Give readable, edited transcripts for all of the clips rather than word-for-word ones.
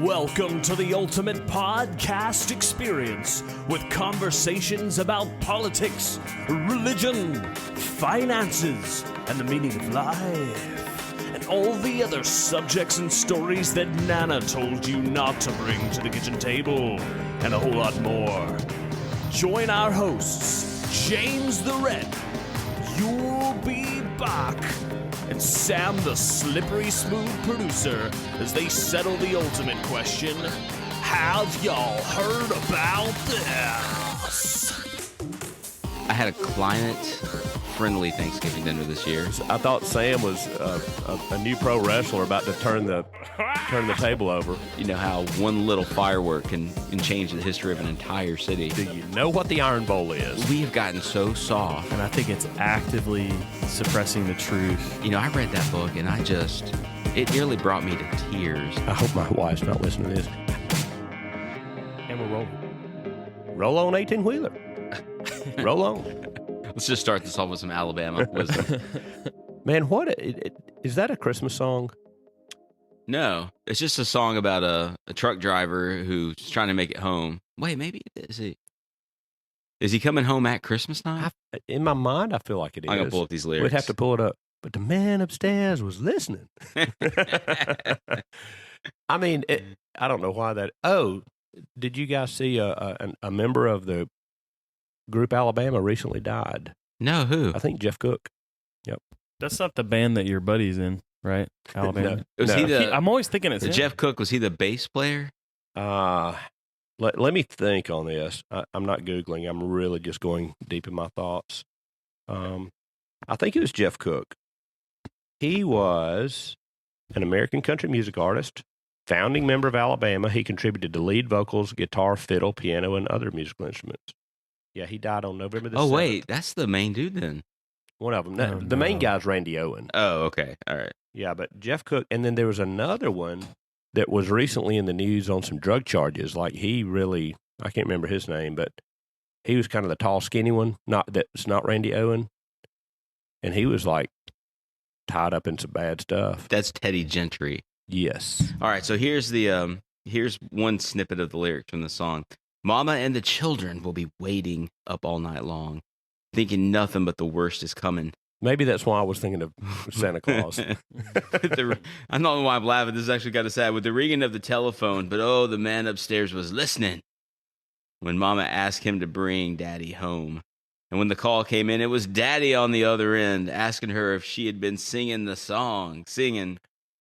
Welcome to the ultimate podcast experience with conversations about politics, religion, finances, and the meaning of life, and all the other subjects and stories that Nana told you not to bring to the kitchen table, and a whole lot more. Join our hosts, James the Red, You'll Be Back, and Sam the Slippery Smooth Producer as they settle the ultimate question, have y'all heard about this? I had a climate-friendly Thanksgiving dinner this year. I thought Sam was a new pro wrestler about to turn the table over. You know how one little firework can change the history of an entire city. Do you know what the Iron Bowl is? We have gotten so soft. And I think it's actively suppressing the truth. You know, I read that book, and it nearly brought me to tears. I hope my wife's not listening to this. And we're rolling. Roll on, 18-wheeler. Roll on. Let's just start this off with some Alabama wisdom. Man, is that a Christmas song? No, it's just a song about a truck driver who's trying to make it home. Wait, maybe is he? Is he coming home at Christmas time? In my mind, I feel like it is. I'm going to pull up these lyrics. We'd have to pull it up. But the man upstairs was listening. I mean, I don't know why that... Oh, did you guys see a member of the group Alabama recently died? No, who? I think Jeff Cook. Yep. That's not the band that your buddy's in, right? Alabama. No. Was he I'm always thinking it's him. Jeff Cook, was he the bass player? Let me think on this. I'm not Googling. I'm really just going deep in my thoughts. I think it was Jeff Cook. He was an American country music artist, founding member of Alabama. He contributed to lead vocals, guitar, fiddle, piano, and other musical instruments. Yeah, he died on November the 7th. Oh, wait, that's the main dude then. One of them. The main guy's Randy Owen. Oh, okay. All right. Yeah, but Jeff Cook, and then there was another one that was recently in the news on some drug charges. Like I can't remember his name, but he was kind of the tall, skinny one. That's not Randy Owen. And he was like tied up in some bad stuff. That's Teddy Gentry. Yes. All right, so here's one snippet of the lyrics from the song. Mama and the children will be waiting up all night long, thinking nothing but the worst is coming. Maybe that's why I was thinking of Santa Claus. I don't know why I'm laughing. This is actually kind of sad. With the ringing of the telephone, but oh, the man upstairs was listening when Mama asked him to bring Daddy home. And when the call came in, it was Daddy on the other end, asking her if she had been singing the song,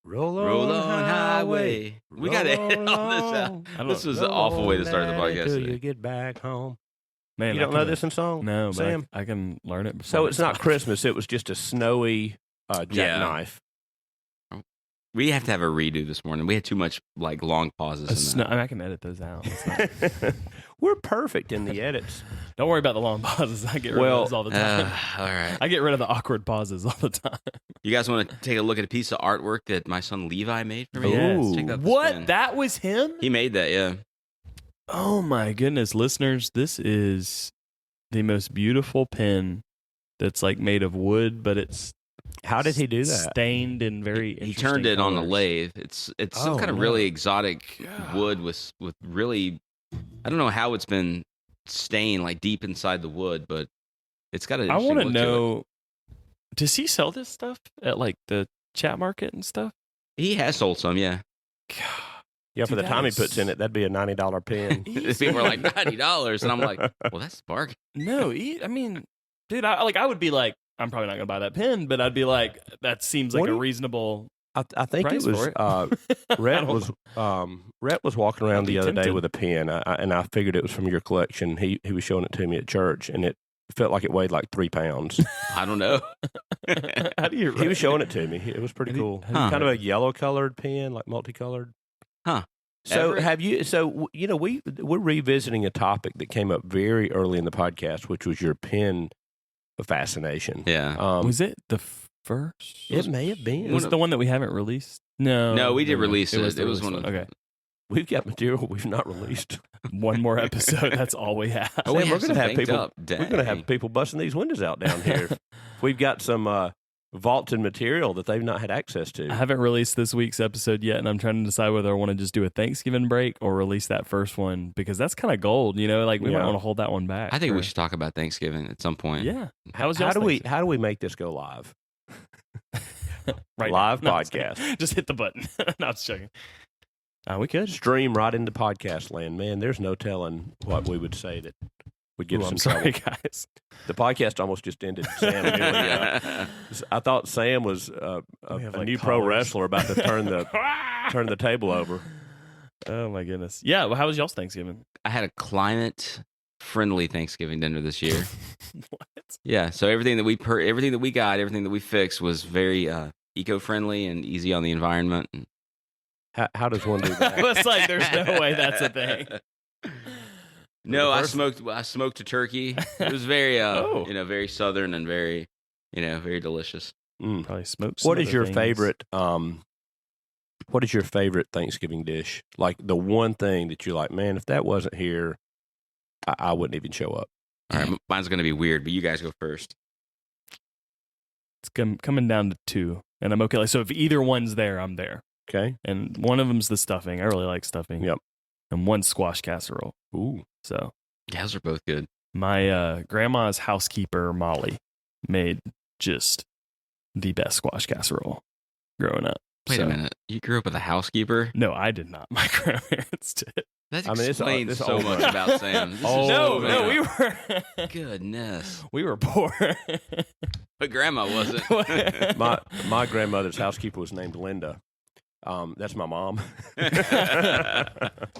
Roll on highway. We got to edit all this out. This was an awful way to start the podcast Till today. you get back home. Man, You don't know this song? No, Sam? but I can learn it. So it's not Christmas. It was just a snowy jackknife. We have to have a redo this morning. We had too much long pauses. I can edit those out. We're perfect in the edits. Don't worry about the long pauses. I get rid of those all the time. All right. I get rid of the awkward pauses all the time. You guys want to take a look at a piece of artwork that my son Levi made for me? Yes. Let's take that What? spin. That was him? He made that, yeah. Oh my goodness, listeners, this is the most beautiful pen that's made of wood, but it's How did he do that? stained in very He turned it on a colors. lathe. It's some kind of really exotic wood with really, I don't know how it's been stained deep inside the wood, but it's got an I want to look to it. know, does he sell this stuff at the chat market and stuff? He has sold some, yeah. Yeah, for Dude, the time he that puts is- in it, that'd be a $90 pen. People are like $90, and I'm like, well, that's a bargain. No, I mean, dude, I would be like, I'm probably not going to buy that pen, but I'd be like, that seems like What do a you- reasonable. I think Price it was for it. Rhett was walking around I'd be the other day tempted. with a pen, and I figured it was from your collection. He was showing it to me at church, and it felt like it weighed like 3 pounds. I don't know. How do you? He was showing it to me. It was pretty cool. Huh. Kind of a yellow colored pen, like multicolored. Huh. So Ever- we're revisiting a topic that came up very early in the podcast, which was your pen fascination. Yeah. Was it the first? It may have been. Was it the one that we haven't released? No. No, we did release it. the It was released one of the- Okay. We've got material we've not released. One more episode. That's all we have. Oh, we Sam, have some banked up. We're going to have Dang. people busting these windows out down here. We've got some vaulted material that they've not had access to. I haven't released this week's episode yet, and I'm trying to decide whether I want to just do a Thanksgiving break or release that first one, because that's kind of gold, like we might want to hold that one back. I think we should talk about Thanksgiving at some point. Yeah. How do we make this go live? Right live now. podcast. Just hit the button. No, I'm just joking. We could stream right into podcast land. Man, there's no telling what we would say that would get us in sorry, trouble. guys. The podcast almost just ended. Sam, I thought Sam was a new pro wrestler about to turn the table over. Oh my goodness! Yeah, well, how was y'all's Thanksgiving? I had a climate-friendly Thanksgiving dinner this year. What? Yeah, so everything that we everything that we fixed was very eco-friendly and easy on the environment. How does one do that? I was like, "There's no way that's a thing." No, I smoked a turkey. It was very, very southern and very, very delicious. Probably smoked. What is your favorite? What is your favorite Thanksgiving dish? Like the one thing that you're like, man, if that wasn't here, I wouldn't even show up. All right, mine's going to be weird, but you guys go first. It's coming down to two, and I'm okay. So if either one's there, I'm there. Okay. And one of them's the stuffing. I really like stuffing. Yep. And one's squash casserole. Ooh. So yeah, those are both good. My grandma's housekeeper, Molly, made just the best squash casserole growing up. Wait a minute. You grew up with a housekeeper? No, I did not. My grandparents did. That explains so much about Sam. No, we were. Goodness. We were poor. But grandma wasn't. My grandmother's housekeeper was named Linda. That's my mom.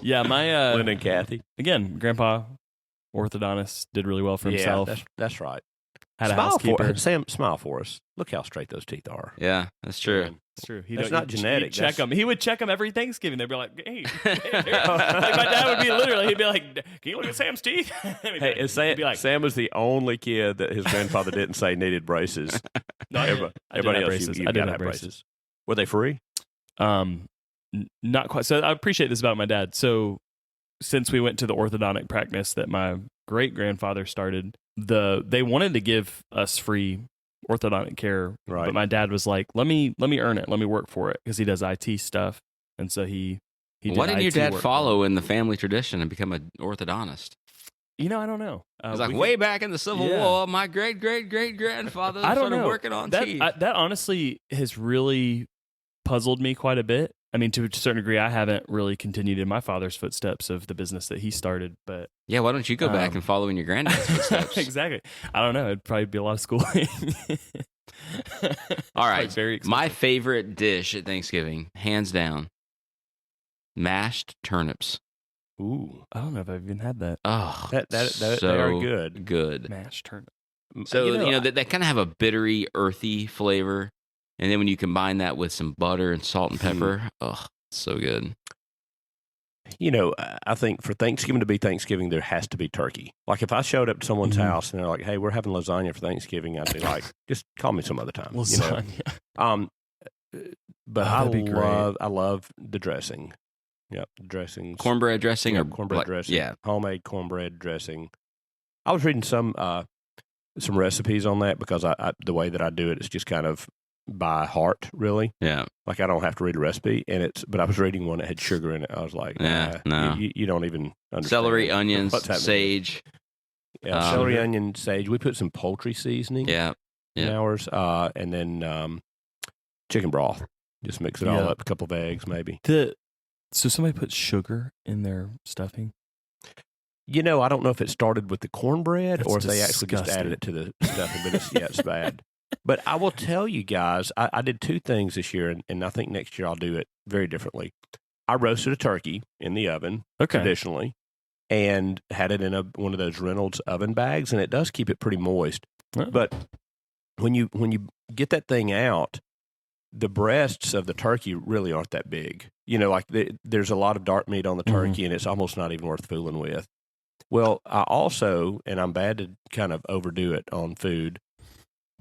Yeah, my Linda and Kathy. Again, grandpa, orthodontist, did really well for himself. Yeah, that's right. Had a housekeeper. Sam, smile for us. Look how straight those teeth are. Yeah, that's true. It's true. That's not genetic. He'd check them. He would check them every Thanksgiving. They'd be like, "Hey," like my dad would be literally. He'd be like, "Can you look at Sam's teeth?" Hey, Sam was the only kid that his grandfather didn't say needed braces. No, everybody else, braces. you I did got have braces. Were they free? Not quite. So I appreciate this about my dad. So since we went to the orthodontic practice that my great grandfather started, they wanted to give us free orthodontic care, right? But my dad was like, "Let me earn it. Let me work for it," because he does IT stuff, and so he. Why didn't your dad follow in the family tradition and become an orthodontist? I don't know. It was like way back in the Civil War, my great grandfather started working on teeth. That honestly has really puzzled me quite a bit. I mean, to a certain degree, I haven't really continued in my father's footsteps of the business that he started. But yeah, why don't you go back and follow in your granddad's footsteps? Exactly. I don't know. It'd probably be a lot of schooling. All right. My favorite dish at Thanksgiving, hands down, mashed turnips. Ooh, I don't know if I've even had that. Oh, they are good. Good mashed turnip. So they kind of have a bittery, earthy flavor. And then when you combine that with some butter and salt and pepper, so good. I think for Thanksgiving to be Thanksgiving, there has to be turkey. Like if I showed up to someone's house and they're like, "Hey, we're having lasagna for Thanksgiving," I'd be like, "Just call me some other time." Lasagna. But I love the dressing. Yep, dressings. Cornbread dressing or cornbread dressing. Yeah, homemade cornbread dressing. I was reading some recipes on that because I the way that I do it is just kind of by heart, really. Yeah. Like I don't have to read a recipe, but I was reading one that had sugar in it. I was like, no, you don't even understand. Celery, onions, sage. Yeah, celery, onion, sage. We put some poultry seasoning. In ours, and then chicken broth. Just mix it all up. A couple of eggs, maybe. So somebody put sugar in their stuffing. I don't know if it started with the cornbread or if they actually just disgusting. added it to the stuffing, but it's bad. But I will tell you guys, I did two things this year, and I think next year I'll do it very differently. I roasted a turkey in the oven, traditionally, and had it in one of those Reynolds oven bags, and it does keep it pretty moist. Huh? But when you get that thing out, the breasts of the turkey really aren't that big. There's a lot of dark meat on the turkey, and it's almost not even worth fooling with. Well, I also, and I'm bad to kind of overdo it on food,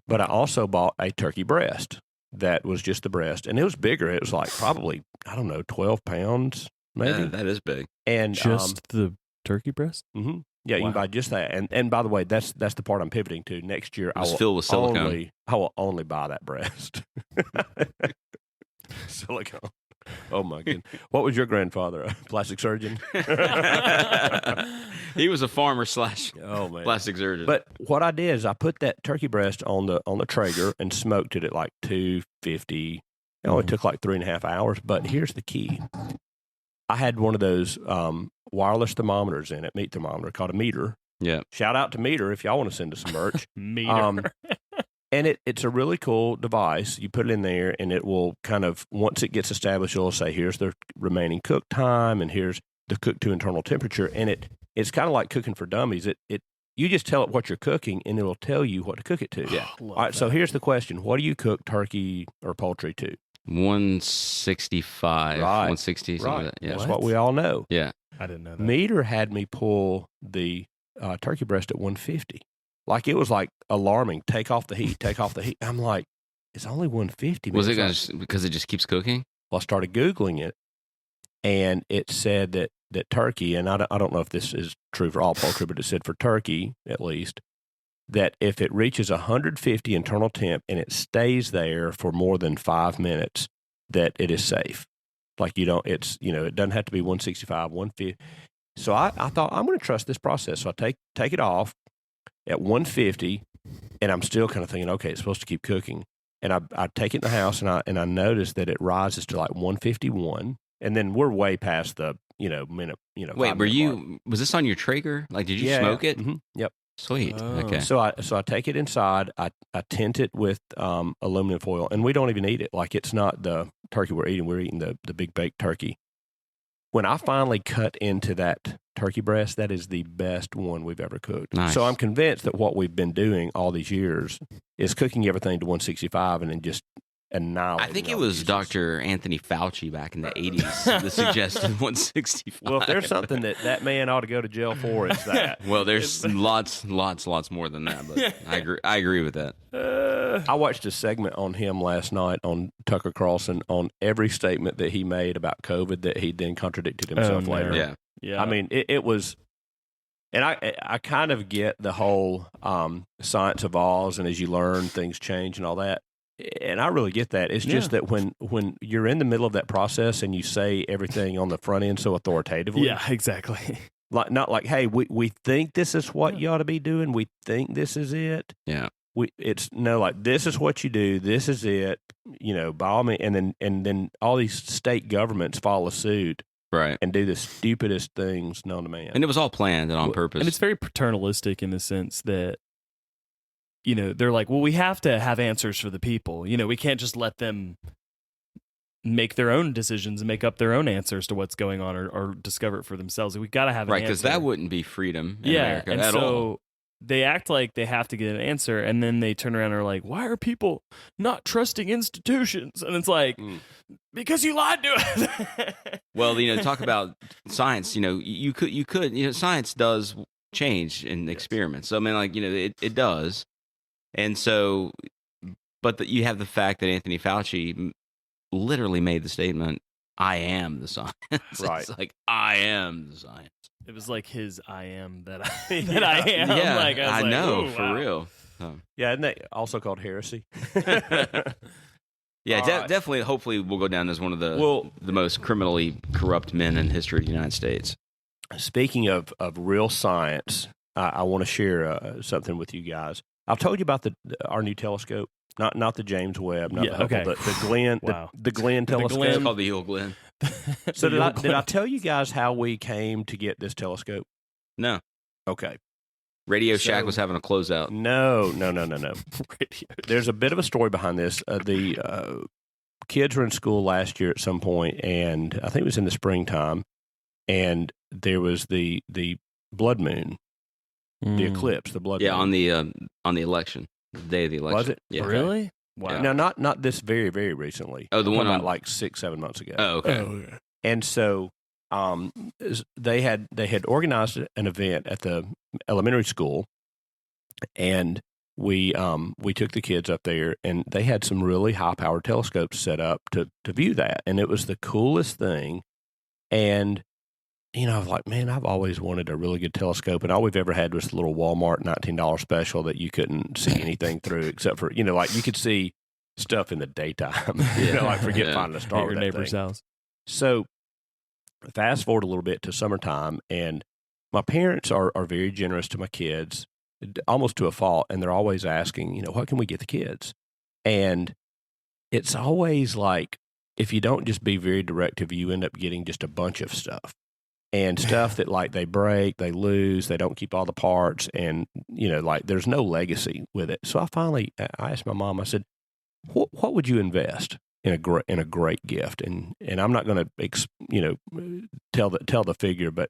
but I also bought a turkey breast that was just the breast, and it was bigger. It was like probably, 12 pounds, maybe. Yeah, that is big. And just the turkey breast? Mm-hmm. Yeah, you can buy just that. And by the way, that's the part I'm pivoting to. Next year, It's filled with silicone. I will only buy that breast. Silicone. Oh my goodness! What was your grandfather? A plastic surgeon? He was a farmer / Oh man, plastic surgeon. But what I did is I put that turkey breast on the Traeger and smoked it at like 250. It took like 3.5 hours. But here's the key: I had one of those wireless thermometers in it, meat thermometer, called a meter. Yeah. Shout out to Meter if y'all want to send us some merch. Meter. And it's a really cool device. You put it in there, and it will kind of, once it gets established, it'll say, here's the remaining cook time, and here's the cook to internal temperature. And it's kind of like cooking for dummies. You just tell it what you're cooking, and it'll tell you what to cook it to. Yeah. All right, so here's the question. What do you cook turkey or poultry to? 165. Right. 160. Something Right. like that. Yeah. That's what we all know. Yeah. I didn't know that. Meter had me pull the turkey breast at 150. Like, it was like alarming. Take off the heat. Take off the heat. I'm like, it's only 150. Was it because it just keeps cooking? Well, I started Googling it, and it said that turkey, and I don't know if this is true for all poultry, but it said for turkey, at least, that if it reaches 150 internal temp and it stays there for more than 5 minutes, that it is safe. Like, it doesn't have to be 165, 150. So I thought, I'm going to trust this process. So I take it off at 150, and I'm still kind of thinking, okay, it's supposed to keep cooking. And I take it in the house, and I notice that it rises to like 151, and then we're way past the minute. Wait, was this on your Traeger? Like, did you smoke it? Mm-hmm, yep. Sweet. Oh. Okay. So I take it inside. I tint it with aluminum foil, and we don't even eat it. Like, it's not the turkey we're eating. We're eating the big baked turkey. When I finally cut into that turkey breast, that is the best one we've ever cooked. Nice. So I'm convinced that what we've been doing all these years is cooking everything to 165 and then just annihilating. I think it all the was juices. Dr. Anthony Fauci back in the 80s that suggested 165. Well, if there's something that man ought to go to jail for, it's that. Well, there's lots more than that, but I agree with that. I watched a segment on him last night on Tucker Carlson on every statement that he made about COVID that he then contradicted himself no. later. Yeah. Yeah. I mean, it was, and I kind of get the whole science evolves, and as you learn, things change and all that. And I really get that. It's just that when you're in the middle of that process and you say everything on the front end so authoritatively, yeah, exactly. like not like, hey, we think this is what you ought to be doing. We think this is it. Yeah. It's like, this is what you do. This is it. By all means, and then all these state governments follow suit. Right. And do the stupidest things known to man. And it was all planned and on purpose. And it's very paternalistic in the sense that, they're like, well, we have to have answers for the people. We can't just let them make their own decisions and make up their own answers to what's going on or discover it for themselves. We got to have an right, answer. because that wouldn't be freedom in America and at so all. they act like they have to get an answer, and then they turn around and are like, why are people not trusting institutions? And it's like, because you lied to us. Well, talk about science. You could. Science does change in experiments. So I mean, like, it does. And so, but you have the fact that Anthony Fauci literally made the statement, "I am the science." Right. It's like, I am the science. It was like his "I am that I Yeah. am." Yeah, Like, I was know, ooh, for wow. real. Yeah, isn't that also called heresy? Yeah, All right. definitely. Hopefully, we'll go down as one of the most criminally corrupt men in history of the United States. Speaking of real science, I want to share something with you guys. I've told you about our new telescope, not the James Webb, not the Hubble, okay. the Glenn, Wow. the Glenn telescope. It's called the Eagle Glen. So did I tell you guys how we came to get this telescope? No, Okay. Radio So- Shack was having a closeout. No. Radio. There's a bit of a story behind this. The kids were in school last year at some point, and I think it was in the springtime, and there was the blood moon, the eclipse, the blood Yeah, moon. on the election, the day of the election. Was it? Yeah. Really? Wow. Now, not this very, very recently. Oh, the I'm one talking on about like 6-7 months ago. Oh, okay. yeah. And so they had organized an event at the elementary school, and we took the kids up there, and they had some really high powered telescopes set up to view that, and it was the coolest thing. And I was like, man, I've always wanted a really good telescope, and all we've ever had was the little Walmart $19 special that you couldn't see anything through, except for like you could see stuff in the daytime. Like forget finding a star At with your that neighbor's thing. house. So fast forward a little bit to summertime, and my parents are very generous to my kids, almost to a fault, and they're always asking, what can we get the kids? And it's always like, if you don't just be very directive, you end up getting just a bunch of stuff. And stuff that like they break, they lose, they don't keep all the parts, and like there's no legacy with it. So I asked my mom. I said, "What would you invest in a great gift?" And I'm not going to tell the figure, but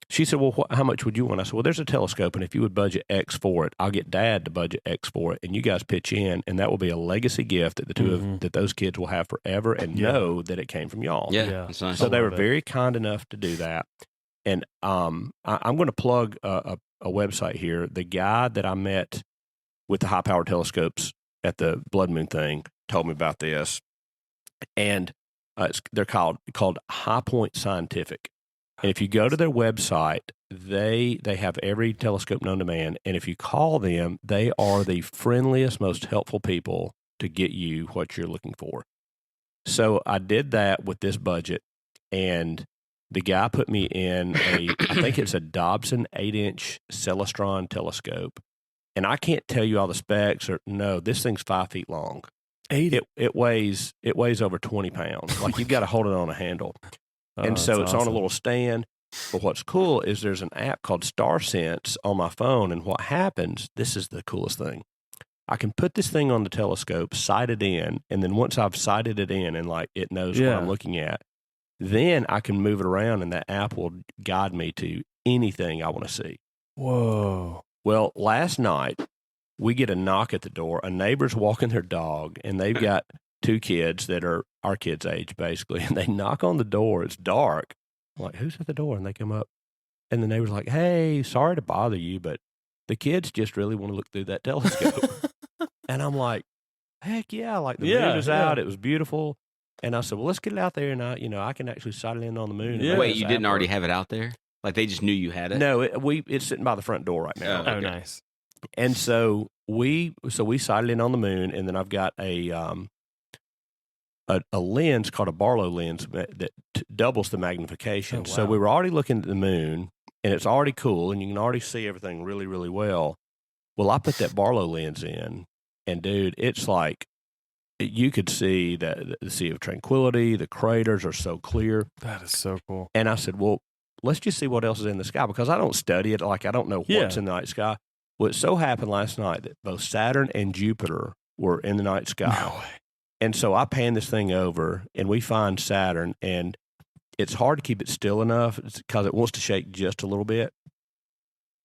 she said, "Well, how much would you want?" I said, "Well, there's a telescope, and if you would budget X for it, I'll get Dad to budget X for it, and you guys pitch in, and that will be a legacy gift that the two of that those kids will have forever, and know that it came from y'all." Yeah, Yeah. that's nice. So they were very kind enough to do that. And I'm going to plug a website here. The guy that I met with the high-powered telescopes at the Blood Moon thing told me about this, and they're called High Point Scientific. And if you go to their website, they have every telescope known to man. And if you call them, they are the friendliest, most helpful people to get you what you're looking for. So I did that with this budget, and the guy put me in I think it's a Dobson 8-inch Celestron telescope. And I can't tell you all the specs. This thing's 5 feet long. It weighs over 20 pounds. Like you've got to hold it on a handle. And so it's on a little stand. But what's cool is there's an app called StarSense on my phone. And what happens, this is the coolest thing. I can put this thing on the telescope, sight it in, and then once I've sighted it in and like it knows what I'm looking at, then I can move it around and that app will guide me to anything I want to see. Whoa. Well, last night we get a knock at the door. A neighbor's walking their dog, and they've got 2 kids that are our kids' age, basically. And they knock on the door. It's dark. I'm like, who's at the door? And they come up, and the neighbor's like, hey, sorry to bother you, but the kids just really want to look through that telescope. And I'm like, heck yeah. Like the moon was out. It was beautiful. And I said, well, let's get it out there. And I can actually sight it in on the moon. Yeah. Wait, you didn't already have it out there? Like they just knew you had it? No, it's sitting by the front door right now. Oh, nice. And so we sighted in on the moon, and then I've got a lens called a Barlow lens that doubles the magnification. Oh, wow. So we were already looking at the moon, and it's already cool, and you can already see everything really, really well. Well, I put that Barlow lens in, and dude, it's like you could see the Sea of Tranquility. The craters are so clear. That is so cool. And I said, well, let's just see what else is in the sky, because I don't study it. Like I don't know what's in the night sky. Well, it so happened last night that both Saturn and Jupiter were in the night sky. No way. And so I pan this thing over, and we find Saturn, and it's hard to keep it still enough because it wants to shake just a little bit.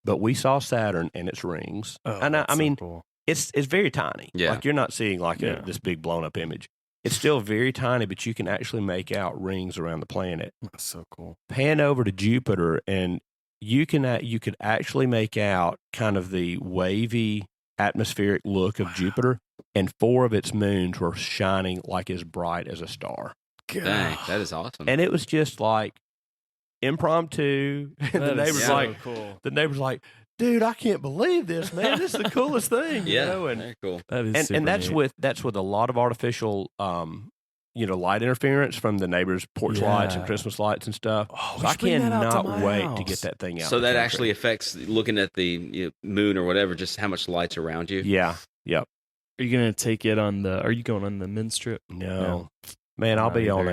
But we saw Saturn and its rings. Oh, and I mean, cool. it's very tiny. Yeah. Like you're not seeing like this big blown up image. It's still very tiny, but you can actually make out rings around the planet. That's so cool. Pan over to Jupiter, and you could actually make out kind of the wavy atmospheric look of Jupiter, and 4 of its moons were shining like as bright as a star. Dang, that is awesome. And it was just like impromptu. And the neighbor's like, dude, I can't believe this, man. This is the coolest thing. And, very cool. That is and that's neat. with a lot of artificial light interference from the neighbors' porch lights and Christmas lights and stuff. Oh, so I cannot wait to house. get that thing out. So in the that country. actually affects looking at the moon or whatever, just how much light's around you. Yeah. Yep. Are you going to take it on are you going on the men's trip? No. Man, I'll be on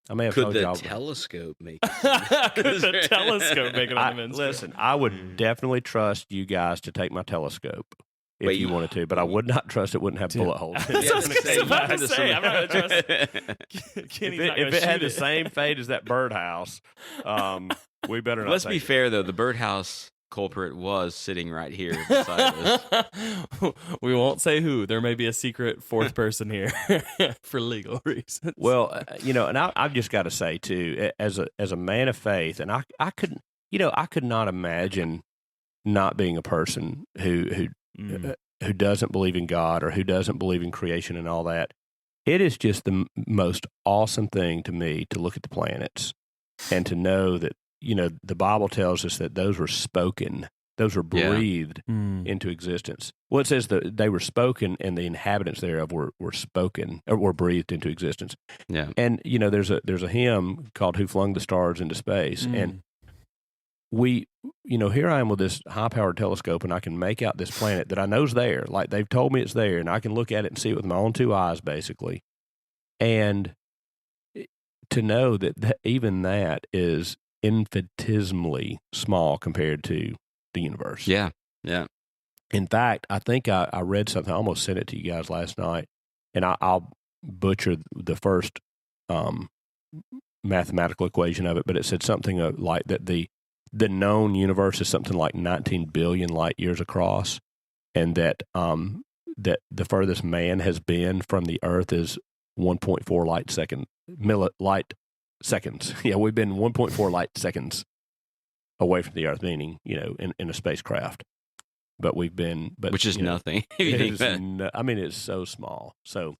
I may have Could told the y'all. telescope make Could the telescope make it on the men's trip? Listen, I would definitely trust you guys to take my telescope if you wanted to, but I would not trust it wouldn't have bullet holes. That's what I was about to say. I'm not going to trust Kenny's not If gonna it had shoot the same fate as that birdhouse, we better not. Let's be fair, though. The birdhouse culprit was sitting right here beside us. We won't say who. There may be a secret 4th person here for legal reasons. Well, and I've just got to say too, as a man of faith, and I couldn't, I could not imagine not being a person who doesn't believe in God or who doesn't believe in creation and all that. It is just the most awesome thing to me to look at the planets and to know that the Bible tells us that those were spoken. Those were breathed into existence. Well, it says that they were spoken, and the inhabitants thereof were spoken or were breathed into existence. Yeah. And there's a hymn called "Who Flung the Stars into Space," and we, here I am with this high-powered telescope, and I can make out this planet that I know's there. Like they've told me it's there, and I can look at it and see it with my own two eyes, basically. And to know that even that is infinitesimally small compared to the universe. Yeah. Yeah. In fact, I think I read something. I almost sent it to you guys last night, and I'll butcher the first mathematical equation of it, but it said something like that the known universe is something like 19 billion light years across, and that that the furthest man has been from the Earth is 1.4 light seconds. Yeah, we've been 1.4 light seconds away from the Earth, meaning in a spacecraft. But we've been, which is nothing. It's so small. So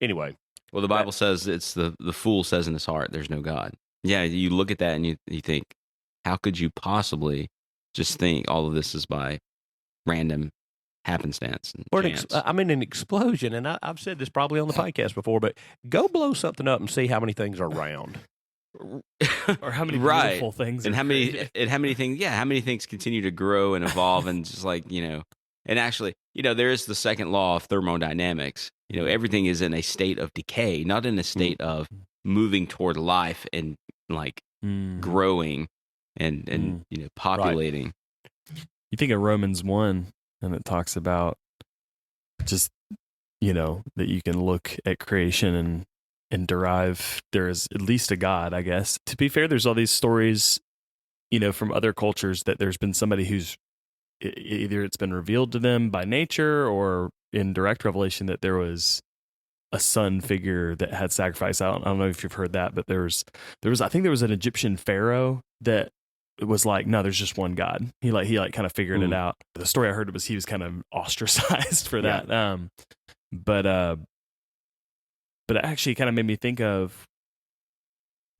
anyway, well, the Bible says it's the fool says in his heart, "There's no God." Yeah, you look at that and you think, how could you possibly just think all of this is by random happenstance and chance? An explosion, and I've said this probably on the podcast before, but go blow something up and see how many things are round. Or how many beautiful things and how many things continue to grow and evolve and just and actually there is the second law of thermodynamics. Everything is in a state of decay, not in a state of moving toward life and growing and populating. Right. You think of Romans 1, and it talks about just that you can look at creation and derive there is at least a God, I guess. To be fair, there's all these stories, from other cultures that there's been somebody who's either it's been revealed to them by nature or in direct revelation that there was a sun figure that had sacrifice. I don't know if you've heard that, but there was I think there was an Egyptian pharaoh that was like, no, there's just one God. He kind of figured it out. The story I heard was he was kind of ostracized for that. But it actually kind of made me think of,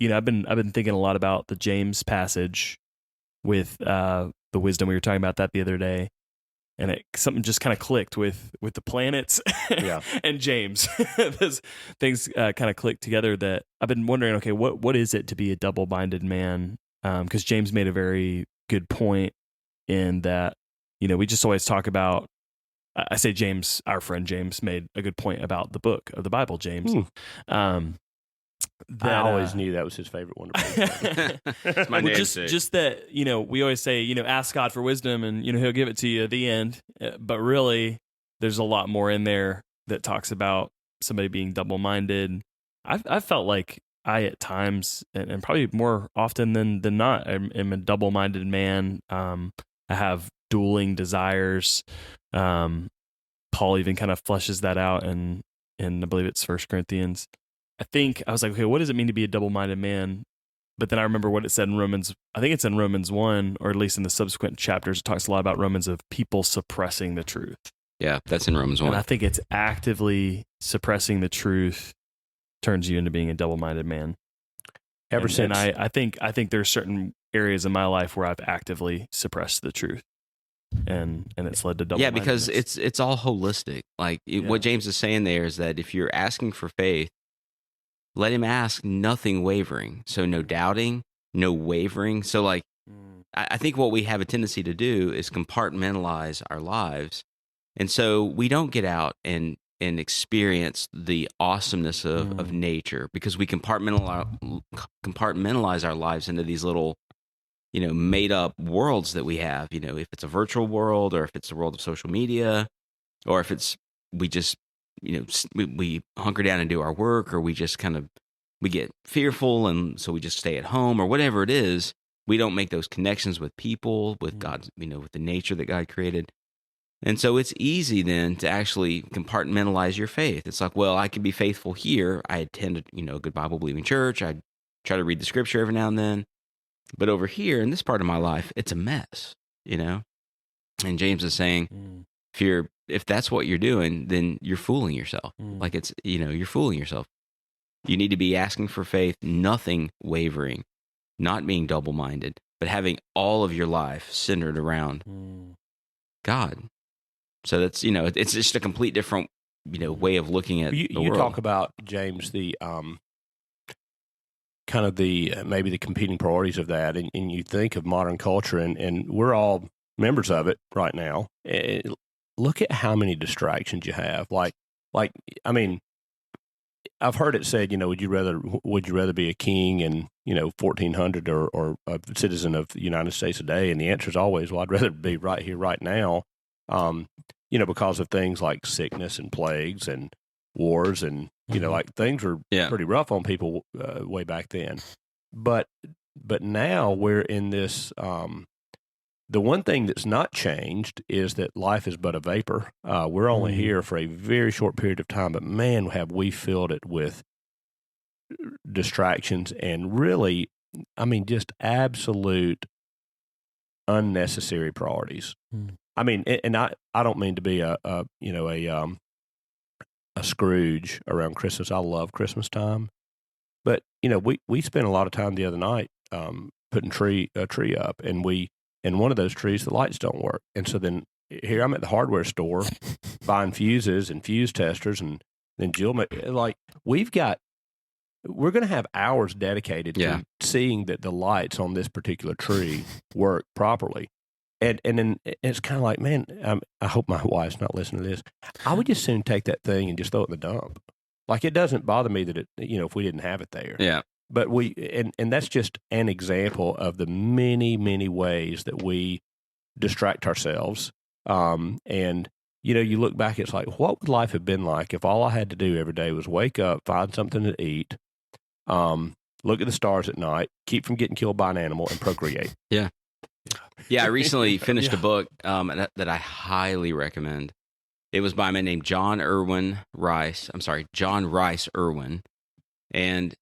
I've been thinking a lot about the James passage with the wisdom. We were talking about that the other day, and something just kind of clicked with the planets and James. Those things kind of clicked together. That I've been wondering, okay, what is it to be a double-minded man? Because James made a very good point in that, we just always talk about. I say James, our friend James, made a good point about the book of the Bible, James. I always knew that was his favorite one to play. It's my namesake. Just that, we always say, ask God for wisdom and, he'll give it to you at the end. But really, there's a lot more in there that talks about somebody being double-minded. I felt like I, at times, and probably more often than not, am a double-minded man. I have dueling desires. Paul even kind of fleshes that out in I believe it's 1 Corinthians. I think I was like, okay, what does it mean to be a double-minded man? But then I remember what it said in Romans. I think it's in Romans 1, or at least in the subsequent chapters. It talks a lot about Romans of people suppressing the truth. Yeah, that's in Romans 1. And I think it's actively suppressing the truth turns you into being a double-minded man. And I think there's certain areas in my life where I've actively suppressed the truth. And it's led to double. Yeah, because it's all holistic. What James is saying there is that if you're asking for faith, let him ask nothing wavering. So no doubting, no wavering. So I think what we have a tendency to do is compartmentalize our lives, and so we don't get out and experience the awesomeness of nature because we compartmentalize our lives into these little made up worlds that we have, if it's a virtual world or if it's the world of social media or if it's, we just, we hunker down and do our work or we just we get fearful and so we just stay at home or whatever it is. We don't make those connections with people, with God, with the nature that God created. And so it's easy then to actually compartmentalize your faith. It's like, well, I can be faithful here. I attend a good Bible believing church. I try to read the scripture every now and then. But over here, in this part of my life, it's a mess, And James is saying, if that's what you're doing, then you're fooling yourself. You're fooling yourself. You need to be asking for faith, nothing wavering, not being double-minded, but having all of your life centered around God. So that's, it's just a complete different, way of looking at the world. You talk about, James, the kind of maybe the competing priorities of that, and you think of modern culture, and we're all members of it right now. Look at how many distractions you have. Like, I mean, I've heard it said, would you rather be a king in 1400 or a citizen of the United States today? And the answer is always, well, I'd rather be right here, right now. Because of things like sickness and plagues and wars, and like things were pretty rough on people way back then. But now we're in this. The one thing that's not changed is that life is but a vapor. We're only here for a very short period of time, but man, have we filled it with distractions and really, I mean, just absolute unnecessary priorities. I mean, and I don't mean to be a Scrooge around Christmas. I love Christmas time, but we spent a lot of time the other night putting a tree up, and in one of those trees, the lights don't work. And so then here I'm at the hardware store buying fuses and fuse testers. And then Jill, we're going to have hours dedicated to seeing that the lights on this particular tree work properly. And then it's kind of like, man, I hope my wife's not listening to this. I would just soon take that thing and just throw it in the dump. Like, it doesn't bother me that if we didn't have it there. Yeah. But and that's just an example of the many, many ways that we distract ourselves. And, you look back, it's like, what would life have been like if all I had to do every day was wake up, find something to eat, look at the stars at night, keep from getting killed by an animal, and procreate? Yeah. Yeah, I recently finished a book that I highly recommend. It was by a man named John Rice Irwin. And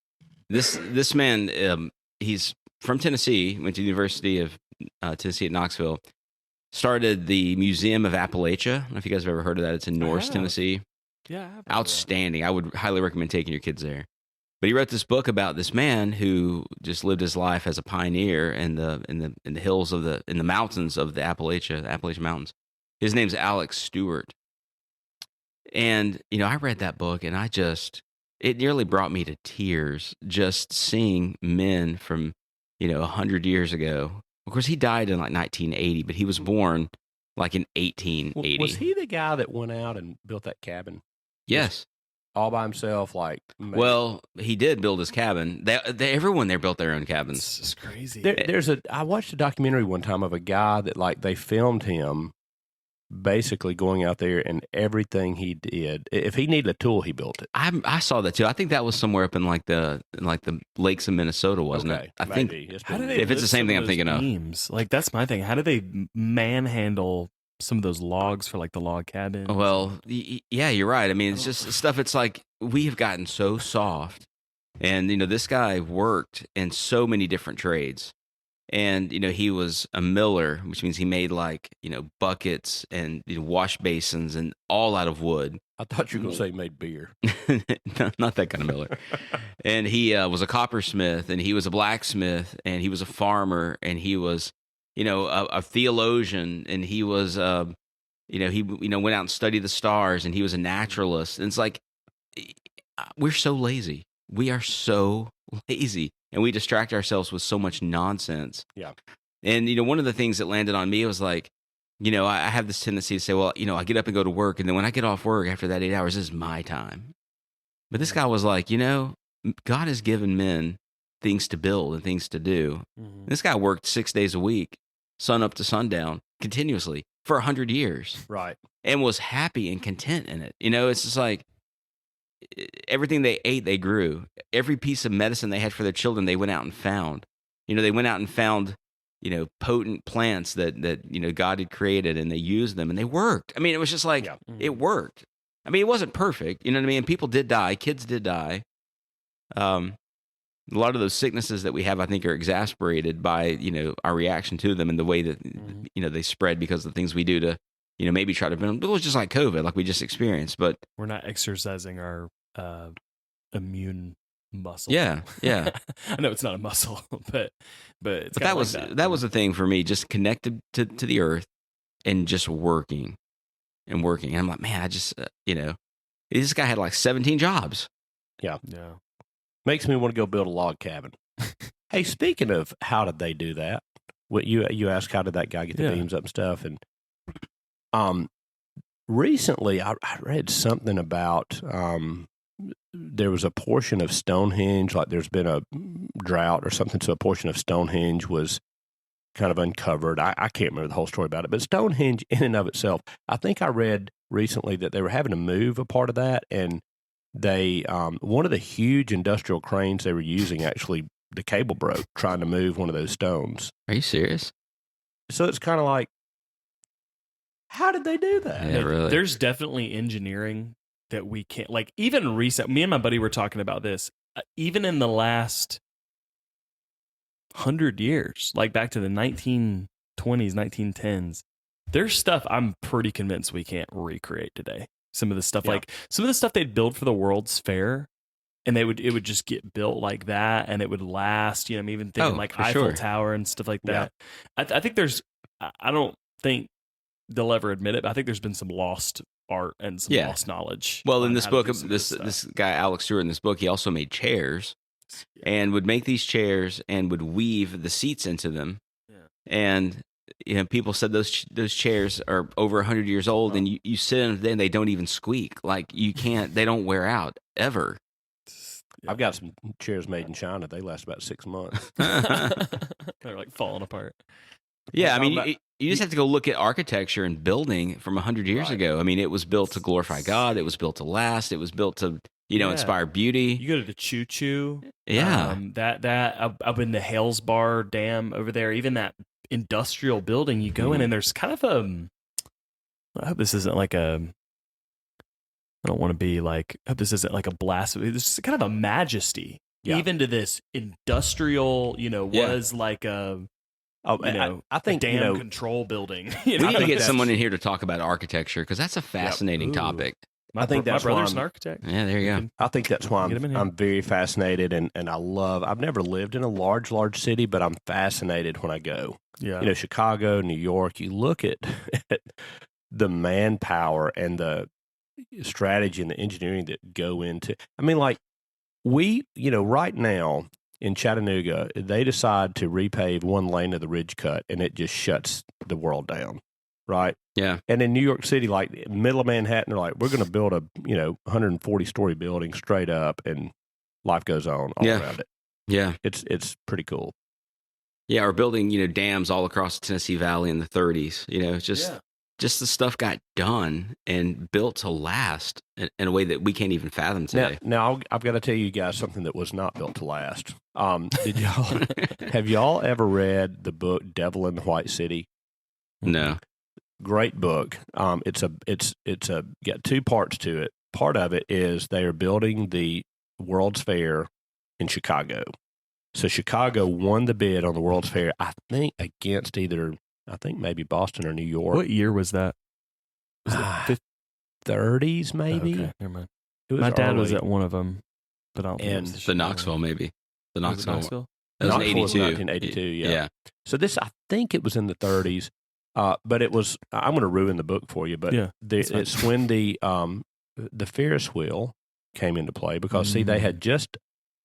this man, he's from Tennessee, went to the University of Tennessee at Knoxville, started the Museum of Appalachia. I don't know if you guys have ever heard of that. It's in Norris, Tennessee. Yeah, I have. Outstanding. I would highly recommend taking your kids there. But he wrote this book about this man who just lived his life as a pioneer in the hills in the mountains of the Appalachian Mountains. His name's Alex Stewart. And, I read that book, and it nearly brought me to tears just seeing men from, 100 years ago. Of course, he died in like 1980, but he was born like in 1880. Was he the guy that went out and built that cabin? Yes. All by himself, Well, he did build his cabin. Everyone there built their own cabins. It's just crazy. I watched a documentary one time of a guy that they filmed him basically going out there, and everything he did, if he needed a tool, he built it. I saw that too. I think that was somewhere up in the lakes of Minnesota, wasn't it? I think. How do they if it's the same thing I'm thinking beams? Like, that's my thing. How do they manhandle some of those logs for the log cabin? Well, yeah, you're right. I mean, it's just stuff. It's like we have gotten so soft, and this guy worked in so many different trades, and he was a miller, which means he made buckets and wash basins and all out of wood. I thought you were going to say he made beer. No, not that kind of miller. And he was a coppersmith, and he was a blacksmith, and he was a farmer, and he was a theologian, and he was, he went out and studied the stars, and he was a naturalist. And it's like, we're so lazy. We are so lazy, and we distract ourselves with so much nonsense. Yeah. And, one of the things that landed on me was like, I have this tendency to say, well, I get up and go to work, and then when I get off work after that 8 hours, this is my time. But this guy was like, God has given men things to build and things to do. Mm-hmm. This guy worked 6 days a week, sun up to sundown, continuously for 100 years. Right. And was happy and content in it. It's just like everything they ate, they grew. Every piece of medicine they had for their children, they went out and found. They went out and found, potent plants that God had created, and they used them, and they worked. I mean, it was just like, It worked. I mean, it wasn't perfect. You know what I mean? People did die. Kids did die. A lot of those sicknesses that we have, I think, are exasperated by, our reaction to them and the way that, they spread because of the things we do to, maybe try to prevent them. It was just like COVID, like we just experienced, but we're not exercising our immune muscle. Yeah, yeah. I know it's not a muscle, but it's But kinda like that was the thing for me, just connected to the earth and just working and working. And I'm like, man, I just this guy had like 17 jobs. Yeah. Yeah. Makes me want to go build a log cabin. Hey, speaking of how did they do that? What you asked, how did that guy get the beams up and stuff? And recently I read something about there was a portion of Stonehenge, like there's been a drought or something, so a portion of Stonehenge was kind of uncovered. I can't remember the whole story about it, but Stonehenge in and of itself, I think I read recently that they were having to move a part of that, and they one of the huge industrial cranes they were using, actually the cable broke trying to move one of those stones. Are you serious? So it's kind of like, how did they do that? Yeah, really. There's definitely engineering that we can't, like, even recent. Me and my buddy were talking about this. Even in the last 100 years, like back to the 1920s, 1910s, there's stuff I'm pretty convinced we can't recreate today. Some of the stuff, like some of the stuff they'd build for the World's Fair, and it would just get built like that, and it would last. I'm even thinking like Eiffel Tower and stuff like that. I think there's, I don't think they'll ever admit it, but I think there's been some lost art and some lost knowledge. Well, in this book, this guy Alex Stewart, in this book, he also made chairs and would make these chairs and would weave the seats into them. Yeah. And people said those chairs are over 100 years old, and you sit in them, they don't even squeak. Like you can't, they don't wear out ever. I've got some chairs made in China. They last about 6 months. They're like falling apart. Yeah, I mean, you just have to go look at architecture and building from 100 years ago. I mean, it was built to glorify God. It was built to last. It was built to, inspire beauty. You go to the Choo Choo. Yeah. That up in the Hales Bar Dam over there, even that industrial building, you go in and there's kind of I hope this isn't like I don't want to be like, I hope this isn't like a blasphemy. There's kind of a majesty, even to this industrial, was like a, I think a dam control building. We need to get someone in here to talk about architecture, because that's a fascinating topic. I think that's my brother's an architect. Yeah, there you go. I think that's why I'm very fascinated, and I've never lived in a large city, but I'm fascinated when I go. Yeah. Chicago, New York, you look at the manpower and the strategy and the engineering that go into, I mean, like right now in Chattanooga, they decide to repave one lane of the Ridge Cut, and it just shuts the world down, right? Yeah. And in New York City, like middle of Manhattan, they're like, we're going to build a 140-story building straight up, and life goes on all around it. Yeah. It's pretty cool. Yeah, or building dams all across the Tennessee Valley in the 30s. Just the stuff got done and built to last in a way that we can't even fathom today. Now I've got to tell you guys something that was not built to last. Have y'all ever read the book Devil in the White City? No. Great book. It's got two parts to it. Part of it is they are building the World's Fair in Chicago. So Chicago won the bid on the World's Fair, I think, against maybe Boston or New York. What year was that? Was it 30s, maybe? Okay, never mind. My dad was at one of them, but I don't think it was the Knoxville, maybe. The Knoxville. That was Knoxville was 82. 1982, yeah. So this, I think it was in the 30s, but it was, I'm going to ruin the book for you, but it's when the Ferris wheel came into play, because, see, they had just,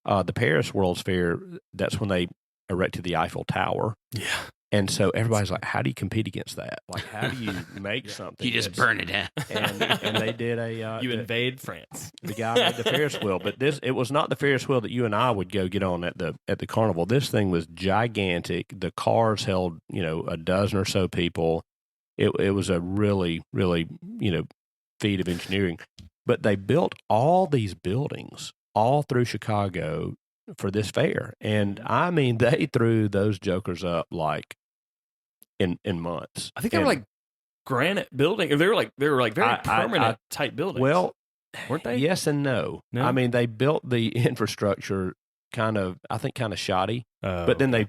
the Paris World's Fair, that's when they erected the Eiffel Tower. Yeah. And so everybody's like, how do you compete against that? Like, how do you make something? You just burn it down. And they did a... you invade France. The guy made the Ferris wheel. But it was not the Ferris wheel that you and I would go get on at the carnival. This thing was gigantic. The cars held, a dozen or so people. It was a really, really, feat of engineering. But they built all these buildings all through Chicago for this fair. And I mean, they threw those jokers up like in months. I think they were like granite building. They were like very permanent type buildings. Well, weren't they? Yes and no. I mean, they built the infrastructure kind of shoddy, but then they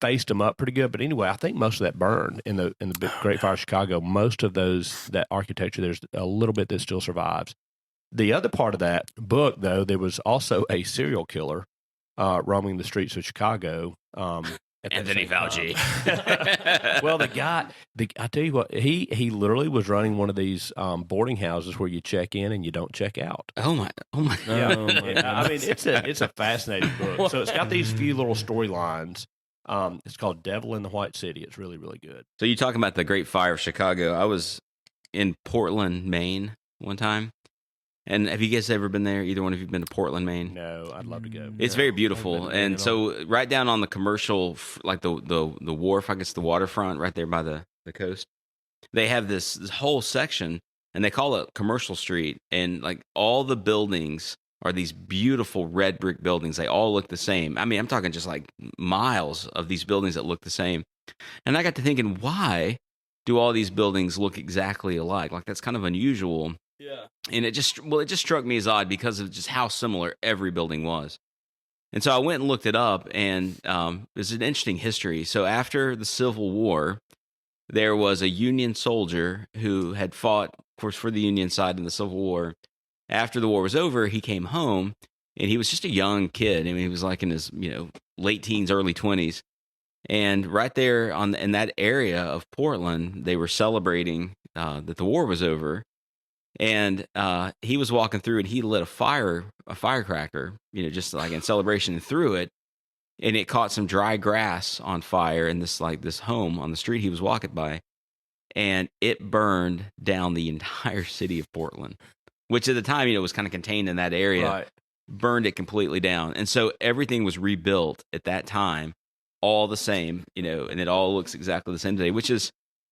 faced them up pretty good. But anyway, I think most of that burned in the Great Fire of Chicago. Most of that architecture, there's a little bit that still survives. The other part of that book, though, there was also a serial killer roaming the streets of Chicago. Anthony Fauci. Well, I tell you what, he literally was running one of these boarding houses where you check in and you don't check out. Oh my! Yeah, Oh, my I mean it's a fascinating book. So it's got these few little storylines. It's called Devil in the White City. It's really, really good. So you talking about the Great Fire of Chicago? I was in Portland, Maine, one time. And have you guys ever been there? Either one of you been to Portland, Maine? No, I'd love to go. It's very beautiful, and so right down on the commercial, like the wharf, I guess the waterfront, right there by the coast, they have this whole section, and they call it Commercial Street, and like all the buildings are these beautiful red brick buildings. They all look the same. I mean, I'm talking just like miles of these buildings that look the same, and I got to thinking, why do all these buildings look exactly alike? Like that's kind of unusual. Yeah. And it just struck me as odd because of just how similar every building was. And so I went and looked it up, and it's an interesting history. So after the Civil War, there was a Union soldier who had fought, of course, for the Union side in the Civil War. After the war was over, he came home, and he was just a young kid. I mean, he was like in his late teens, early 20s. And right there in that area of Portland, they were celebrating that the war was over. And he was walking through, and he lit a firecracker, just like in celebration, and threw it, and it caught some dry grass on fire in this home on the street he was walking by, and it burned down the entire city of Portland, which at the time was kind of contained in that area. Right. Burned it completely down, and so everything was rebuilt at that time, all the same, and it all looks exactly the same today, which is.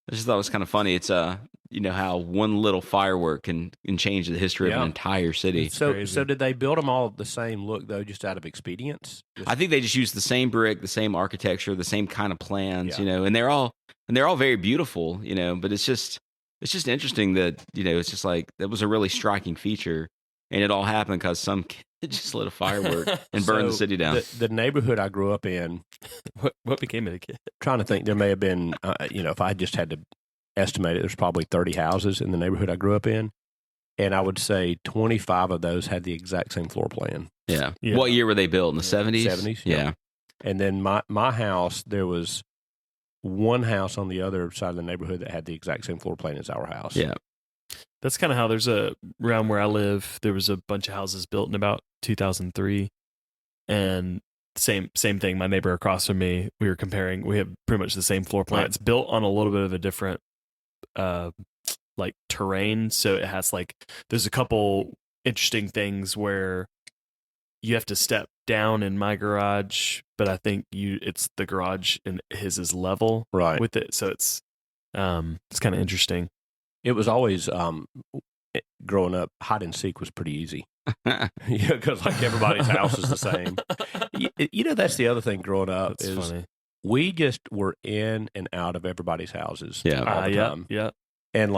I just thought it was kind of funny. It's how one little firework can change the history of an entire city. So did they build them all the same look though, just out of expedience? I think they just used the same brick, the same architecture, the same kind of plans, and they're all very beautiful, But it's just interesting that it's just like that was a really striking feature, and it all happened because some kid just lit a firework and burned the city down. The neighborhood I grew up in. What became of the kid? Trying to think, there may have been, if I just had to estimate it, there's probably 30 houses in the neighborhood I grew up in. And I would say 25 of those had the exact same floor plan. Yeah. What year were they built? In the 70s? 70s. Yeah. And then my house, there was one house on the other side of the neighborhood that had the exact same floor plan as our house. Yeah. That's kind of how around where I live, there was a bunch of houses built in about 2003. And same thing. My neighbor across from me, we were comparing. We have pretty much the same floor plan. Right. It's built on a little bit of a different, terrain. So it has there's a couple interesting things where you have to step down in my garage, but I think it's the garage and his is level with it. So it's kind of interesting. It was always growing up, hide and seek was pretty easy. Because everybody's house is the same. That's the other thing growing up. That's funny. We just were in and out of everybody's houses all the time. Yeah. And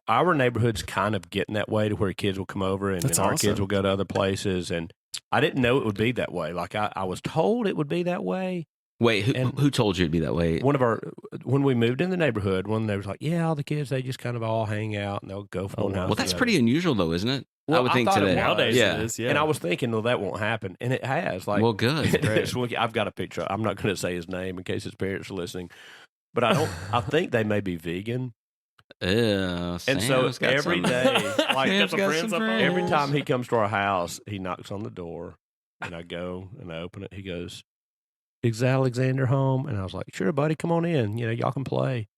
our neighborhood's kind of getting that way to where kids will come over and our kids will go to other places. And I didn't know it would be that way. I was told it would be that way. Wait, who told you it'd be that way? When we moved in the neighborhood, one of the neighbors was like, all the kids, they just kind of all hang out and they'll go from one house. Well, that's pretty unusual though, isn't it? Well, I would think today. Nowadays it is, yeah. And I was thinking, that won't happen. And it has. Well, good. I've got a picture. I'm not going to say his name in case his parents are listening. But I think they may be vegan. And so every day, every friends. time he comes to our house, he knocks on the door, and I go and I open it. He goes, "Is Alexander home?" And I was like, "Sure, buddy, come on in. Y'all can play."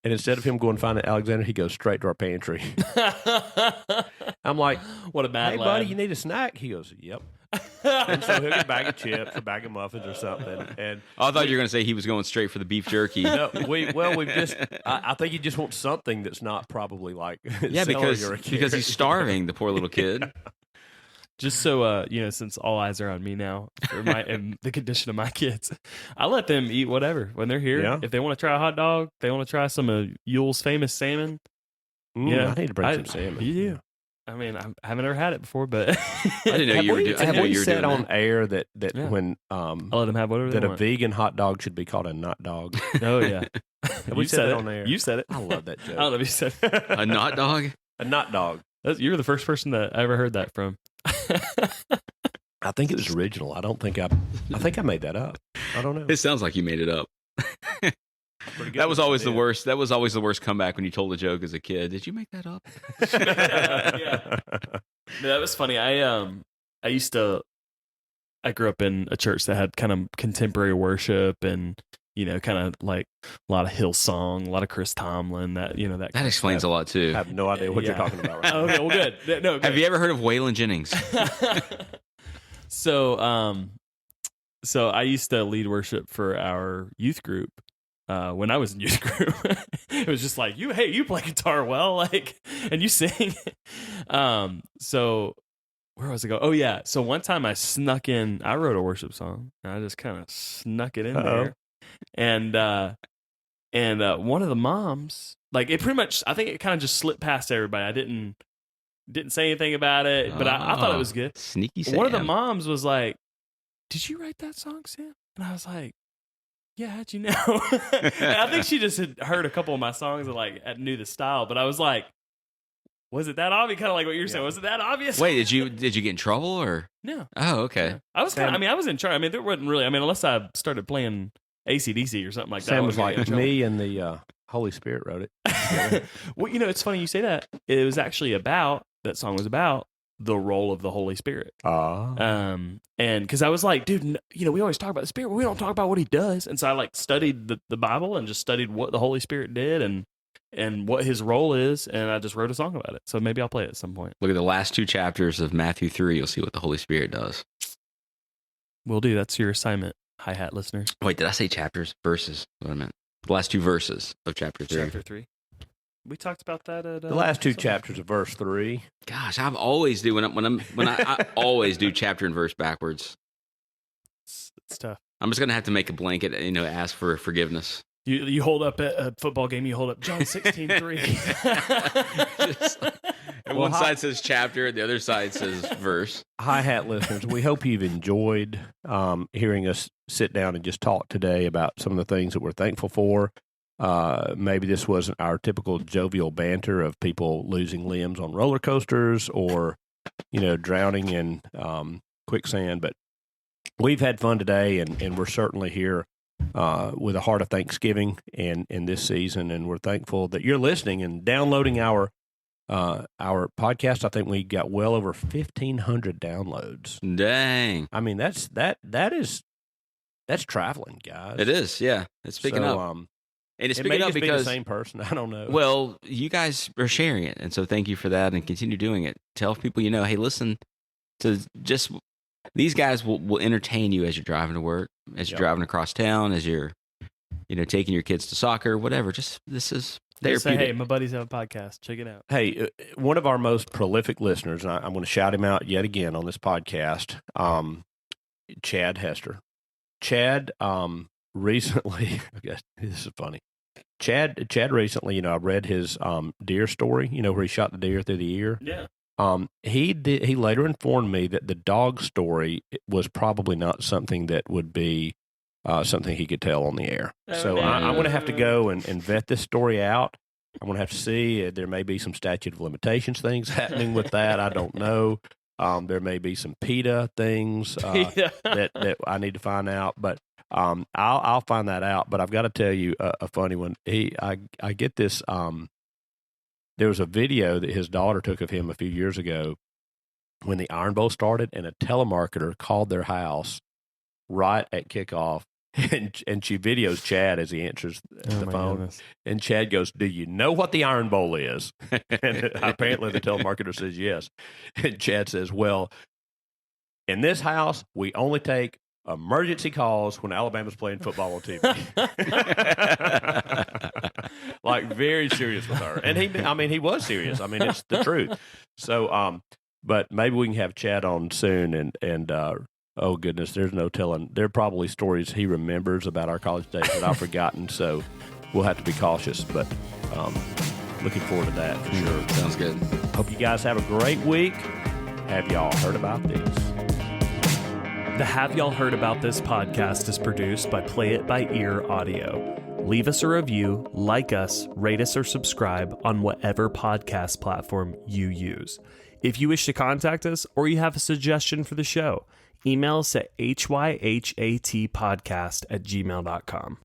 And instead of him going to find Alexander, he goes straight to our pantry. I'm like, "What a bad hey, lad. buddy, you need a snack?" He goes, "Yep." And so he'll get a bag of chips or a bag of muffins or something. And I thought you were going to say he was going straight for the beef jerky. No, I think he just wants something that's not probably like because he's starving, the poor little kid. Just so since all eyes are on me now for and the condition of my kids, I let them eat whatever when they're here. Yeah. If they want to try a hot dog, they want to try some of Yule's famous salmon. I need to bring some salmon. Yeah. I mean, I haven't ever had it before, but I didn't know you were doing. Have we said on air that when I let them have whatever that they a want. vegan hot dog should be called a not dog? Oh yeah, Have we said it on air? You said it. I love that joke. I don't know if you said A not dog. A not dog. You're the first person that I ever heard that from. I think it was original. I think I made that up. I don't know. It sounds like you made it up. That was always the worst. That was always the worst comeback when you told a joke as a kid. Did you make that up? Yeah. That was funny. I grew up in a church that had kind of contemporary worship and, kind of like a lot of Hillsong, a lot of Chris Tomlin. That explains a lot too. I have no idea what you're talking about right now. Okay, well, good. No, good. Have you ever heard of Waylon Jennings? So I used to lead worship for our youth group. When I was in youth group, it was just like, you play guitar well, and you sing. So where was I go? Oh yeah. So one time I wrote a worship song and I just kind of snuck it in there. And one of the moms, it pretty much, I think it kind of just slipped past everybody. I didn't say anything about it, but I thought it was good. Sneaky Sam. One of the moms was like, "Did you write that song, Sam?" And I was like, "Yeah, how'd you know?" And I think she just had heard a couple of my songs and knew the style. But I was like, "Was it that obvious?" Kind of like what you're saying. Was it that obvious? Wait, did you get in trouble or no? Oh, okay. Yeah. I was I was in charge. There wasn't really. Unless I started playing AC/DC or something like that. Sam was like, me and the Holy Spirit wrote it. Well, it's funny you say that. It was actually that song was about the role of the Holy Spirit. And because I was like, dude, we always talk about the Spirit, but we don't talk about what He does. And so I studied the Bible and just studied what the Holy Spirit did and what His role is, and I just wrote a song about it. So maybe I'll play it at some point. Look at the last 2 chapters of Matthew 3. You'll see what the Holy Spirit does. Will do. That's your assignment, HYHAT listeners. Wait, did I say chapters? Verses. What I meant. The last 2 verses of chapter 3. Chapter 3. We talked about that at the last 2 chapters of verse 3. Gosh, I always do I always do chapter and verse backwards. It's tough. I'm just gonna have to make a blanket, ask for forgiveness. You hold up at a football game. You hold up John 16:3. One side says chapter, and the other side says verse. HYHAT listeners, we hope you've enjoyed hearing us sit down and just talk today about some of the things that we're thankful for. Maybe this wasn't our typical jovial banter of people losing limbs on roller coasters or, drowning in quicksand. But we've had fun today, and we're certainly here with a heart of thanksgiving in this season. And we're thankful that you're listening and downloading our podcast. I think we got well over 1,500 downloads. Dang! I mean, that's traveling, guys. It is, yeah. It's picking up. And it's picking up because be the same person. I don't know. Well, you guys are sharing it, and so thank you for that, and continue doing it. Tell people hey, listen to just these guys will entertain you as you're driving to work, as you're driving across town, as you're taking your kids to soccer, whatever. Just this is therapeutic. Say, hey, my buddies have a podcast. Check it out. Hey, one of our most prolific listeners, and I'm going to shout him out yet again on this podcast, Chad Hester. Chad recently, I guess this is funny. Chad recently, I read his deer story, where he shot the deer through the ear. Yeah. He later informed me that the dog story was probably not something that would be something he could tell on the air. So I'm going to have to go and vet this story out. I'm going to have to see. There may be some statute of limitations things happening with that. I don't know. There may be some PETA things that I need to find out, but I'll find that out. But I've got to tell you a funny one. I get this. There was a video that his daughter took of him a few years ago when the Iron Bowl started, and a telemarketer called their house right at kickoff, and she videos Chad as he answers the phone. Goodness. And Chad goes, "Do you know what the Iron Bowl is?" And apparently the telemarketer says yes. And Chad says, "Well, in this house, we only take emergency calls when Alabama's playing football on TV." Like very serious with her. And he was serious. It's the truth. So, but maybe we can have Chad on soon and oh goodness, there's no telling. There are probably stories he remembers about our college days that I've forgotten. So we'll have to be cautious, but looking forward to that for sure. Sounds good. Hope you guys have a great week. Have y'all heard about this? The Have Y'all Heard About This podcast is produced by Play It By Ear Audio. Leave us a review, like us, rate us, or subscribe on whatever podcast platform you use. If you wish to contact us or you have a suggestion for the show, email us at hyhatpodcast@gmail.com.